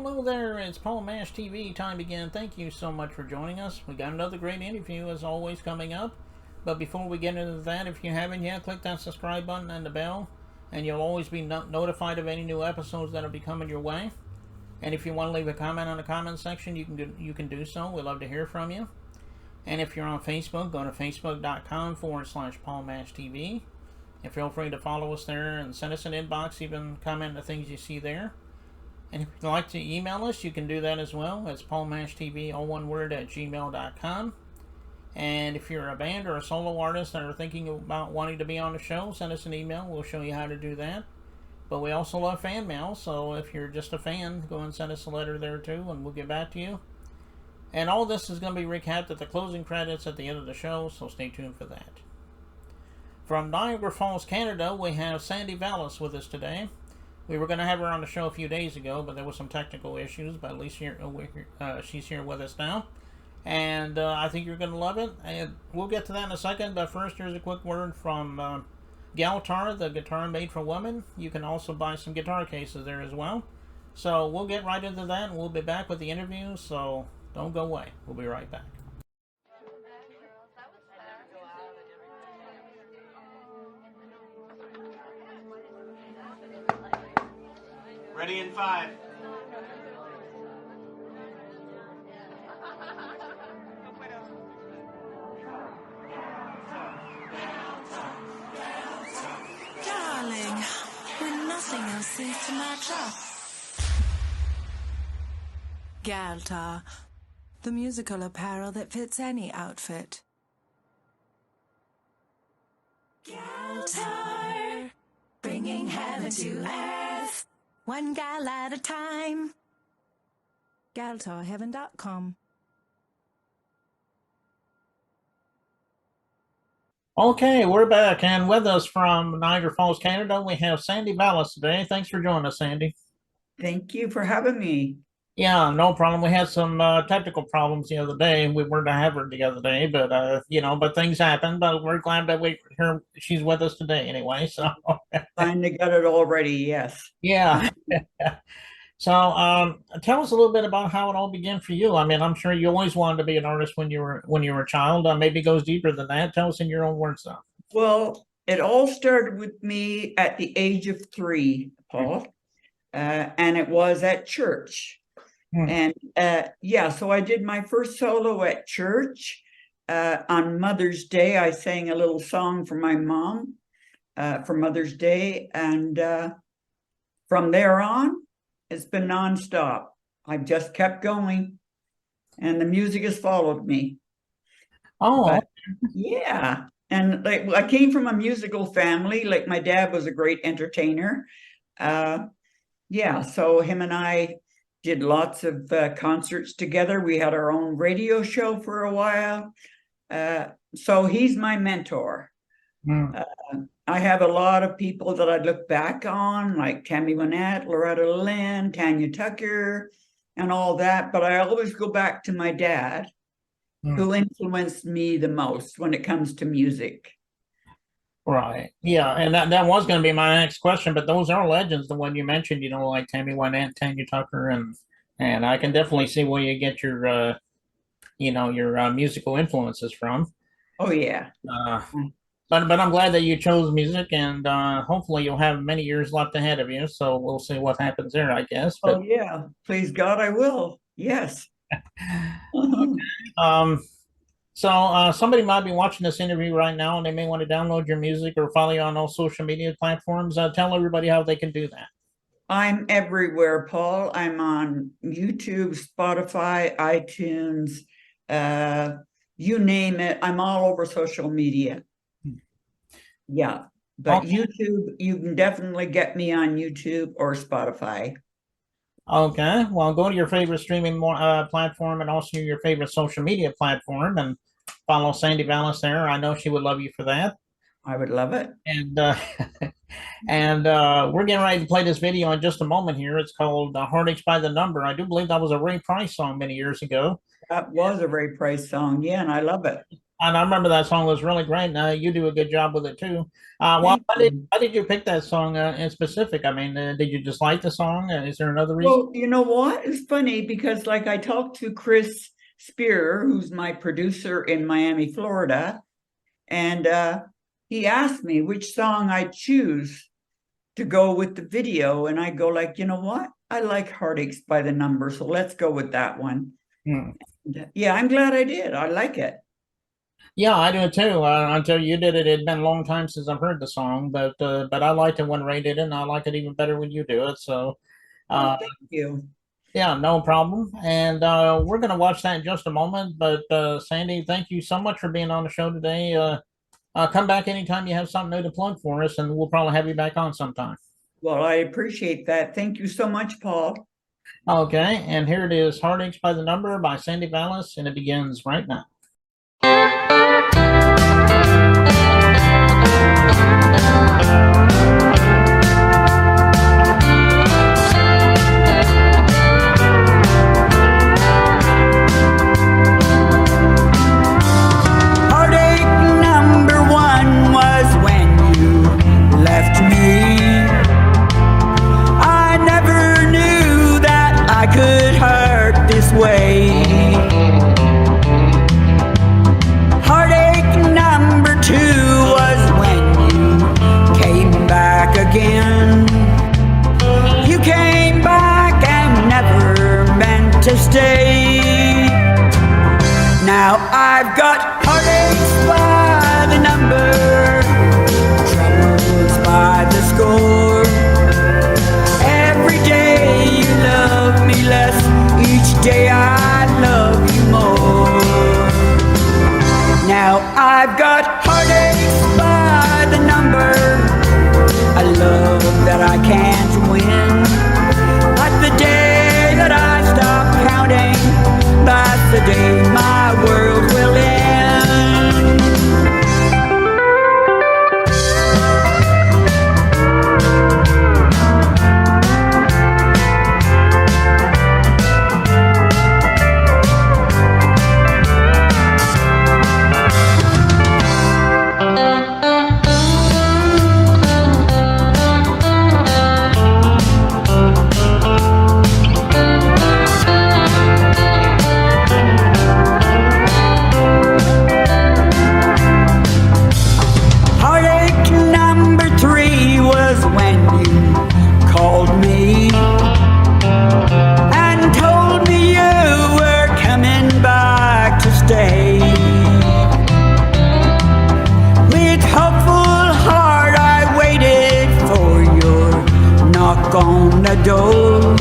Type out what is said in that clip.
Hello there, it's Paul Mash TV time again. Thank you so much for joining us. We got another great interview as always coming up. But before we get into that, if you haven't yet, click that subscribe button and the bell, and you'll always be notified of any new episodes that'll be coming your way. And if you want to leave a comment on the comment section, you can do so. We'd love to hear from you. And if you're on Facebook, go to facebook.com/Paul Mash TV. And feel free to follow us there and send us an inbox, even comment the things you see there. And if you'd like to email us, you can do that as well. It's paulmashtv, all one word, at gmail.com. And if you're a band or a solo artist that are thinking about wanting to be on the show, send us an email. We'll show you how to do that. But we also love fan mail, so if you're just a fan, go and send us a letter there too, and we'll get back to you. And all this is going to be recapped at the closing credits at the end of the show, so stay tuned for that. From Niagara Falls, Canada, we have Sandy Vallis with us today. We were going to have her on the show a few days ago, but there were some technical issues. But at least she's here with us now. And I think you're going to love it. And we'll get to that in a second. But first, here's a quick word from Galtar, the guitar made for women. You can also buy some guitar cases there as well. So we'll get right into that, and we'll be back with the interview. So don't go away. We'll be right back. Ready in 5. Darling, when nothing else seems to match up. Galtar, the musical apparel that fits any outfit. Galtar, bringing heaven to earth. One gal at a time. GaltarHeaven.com. Okay, we're back, and with us from Niagara Falls, Canada, we have Sandy Vallis today. Thanks for joining us, Sandy. Thank you for having me. Yeah, no problem. We had some technical problems the other day. We were to have her the other day, but but things happen. But we're glad that she's with us today anyway. So Finally got it all ready. Yes. yeah. So tell us a little bit about how it all began for you. I mean, I'm sure you always wanted to be an artist when you were a child. Maybe it goes deeper than that. Tell us in your own words, though. Well, it all started with me at the age of 3, Paul, and it was at church. And so I did my first solo at church. On Mother's Day, I sang a little song for my mom for Mother's Day. And from there on, it's been nonstop. I've just kept going, and the music has followed me. Oh, yeah. And like, I came from a musical family. Like, my dad was a great entertainer. So him and I did lots of concerts together. We had our own radio show for a while. So he's my mentor. I have a lot of people that I look back on, like Tammy Wynette, Loretta Lynn, Tanya Tucker, and all that. But I always go back to my dad, who influenced me the most when it comes to music. Right. Yeah, and that was going to be my next question, but those are legends, the one you mentioned, like Tammy Wynette, Tanya Tucker, and I can definitely see where you get your musical influences from. Oh, yeah. But I'm glad that you chose music, and hopefully you'll have many years left ahead of you, so we'll see what happens there, I guess. But, oh, yeah. Please, God, I will. Yes. So somebody might be watching this interview right now, and they may want to download your music or follow you on all social media platforms. Tell everybody how they can do that. I'm everywhere, Paul. I'm on YouTube, Spotify, iTunes, you name it. I'm all over social media. Yeah, but okay. YouTube, you can definitely get me on YouTube or Spotify. Okay, well, go to your favorite streaming platform and also your favorite social media platform and follow Sandy Vallis there. I know she would love you for that. I would love it. And we're getting ready to play this video in just a moment here. It's called Heartaches by the Number. I do believe that was a Ray Price song many years ago. That was a Ray Price song, yeah, and I love it. And I remember that song was really great. You do a good job with it too. Well, Thank you. why did you pick that song in specific? I mean, did you just like the song? Is there another reason? Well, you know what? It's funny because, like, I talked to Chris Spear, who's my producer in Miami, Florida, and he asked me which song I'd choose to go with the video, and I go like, you know what? I like Heartaches by the Number, so let's go with that one. Hmm. Yeah, I'm glad I did. I like it. Yeah, I do too. Until you did it, it'd been a long time since I've heard the song, but I liked it when Ray did it, and I like it even better when you do it. So, Oh, uh, thank you. yeah, no problem. And we're gonna watch that in just a moment. But Sandy, thank you so much for being on the show today. Come back anytime you have something new to plug for us, and we'll probably have you back on sometime. Well, I appreciate that. Thank you so much, Paul. Okay, and here it is, Heartaches by the Number by Sandy Vallis, and it begins right now. To stay. Now I've got heartaches by the number, troubles by the score. Every day you love me less, each day I love you more. Now I've got heartaches by the number, a love that I can't win. But the day that I stop counting, that's the day my world will end. On the door,